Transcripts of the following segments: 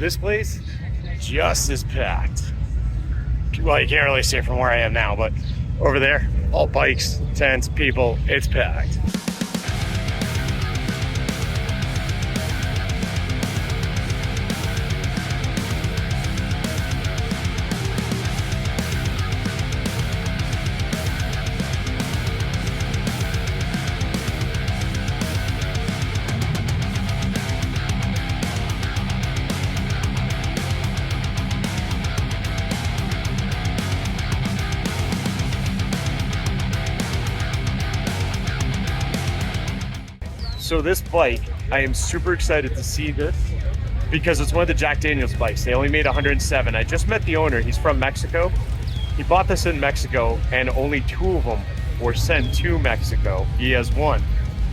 this place just as packed. Well, you can't really see it from where I am now, but over there, all bikes, tents, people, it's packed. So this bike, I am super excited to see this because it's one of the Jack Daniels bikes. They only made 107. I just met the owner. He's from Mexico. He bought this in Mexico and only 2 of them were sent to Mexico. He has 1.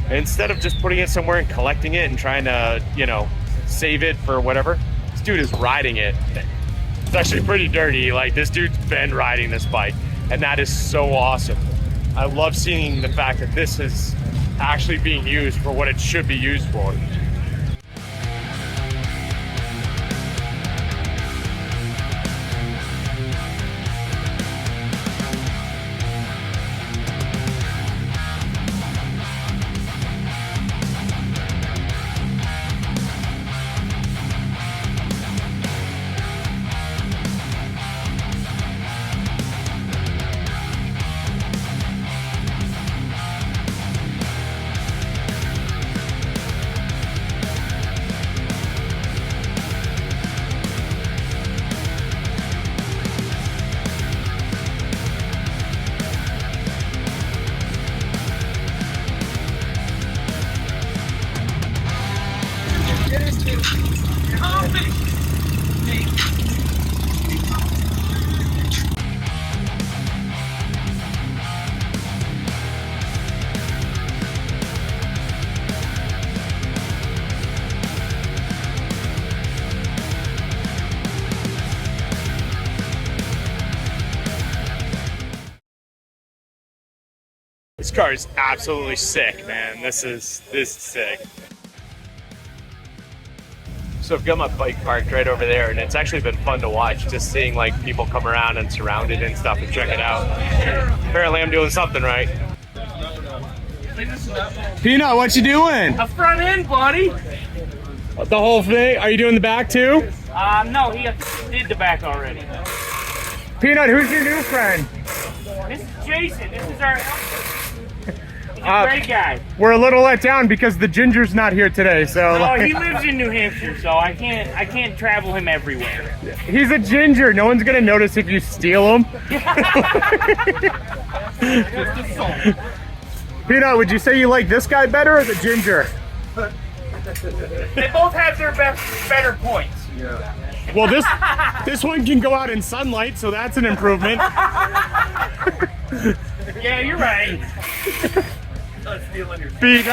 And instead of just putting it somewhere and collecting it and trying to, you know, save it for whatever, this dude is riding it. It's actually pretty dirty. Like, this dude's been riding this bike and that is so awesome. I love seeing the fact that this is actually being used for what it should be used for. This car is absolutely sick, man. This is sick. So I've got my bike parked right over there, and it's actually been fun to watch, just seeing like people come around and surround it and stuff and check it out. Apparently I'm doing something right. Peanut, what you doing? A front end, buddy. The whole thing? Are you doing the back too? No, he did the back already. Peanut, who's your new friend? This is Jason. This is our He's a great guy. We're a little let down because the Ginger's not here today, so. Oh, he lives in New Hampshire, so I can't travel him everywhere. He's a Ginger. No one's gonna notice if you steal him. Peanut, would you say you like this guy better or the Ginger? They both have their better points. Yeah. Well, this one can go out in sunlight, so that's an improvement. Yeah, you're right. Being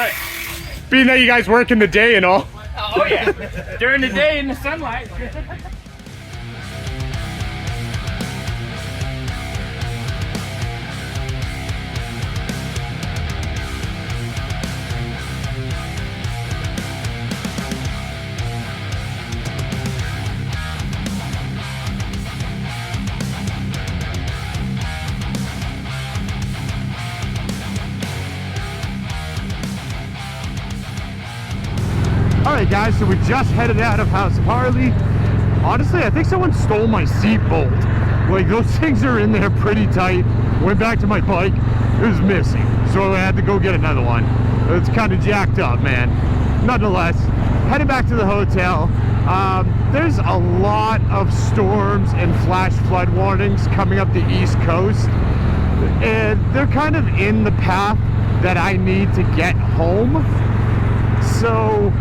that you guys work in the day and all. Oh yeah, during the day in the sunlight. Alright guys, so we just headed out of House of Harley. Honestly, I think someone stole my seat bolt. Like, those things are in there pretty tight. Went back to my bike, it was missing. So I had to go get another one. It's kind of jacked up, man. Nonetheless, headed back to the hotel. There's a lot of storms and flash flood warnings coming up the East Coast. And they're kind of in the path that I need to get home. So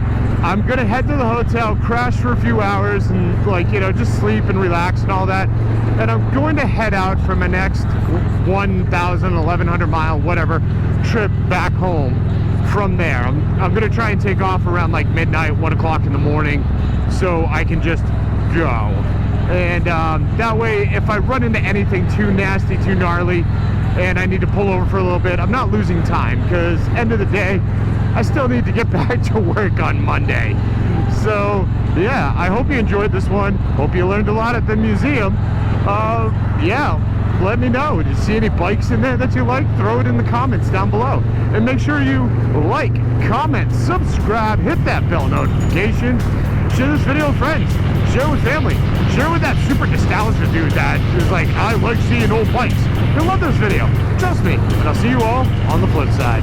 I'm gonna head to the hotel, crash for a few hours and, like, you know, just sleep and relax and all that. And I'm going to head out for my next 1,000, 1,100 mile, whatever, trip back home from there. I'm gonna try and take off around like midnight, 1 o'clock in the morning, so I can just go. And that way, if I run into anything too nasty, too gnarly, and I need to pull over for a little bit, I'm not losing time, because end of the day, I still need to get back to work on Monday. So yeah, I hope you enjoyed this one. Hope you learned a lot at the museum. Yeah, let me know. Did you see any bikes in there that you like? Throw it in the comments down below. And make sure you like, comment, subscribe, hit that bell notification. Share this video with friends. Share with family. Share with that super nostalgia dude that is like, I like seeing old bikes. You'll love this video. Trust me. And I'll see you all on the flip side.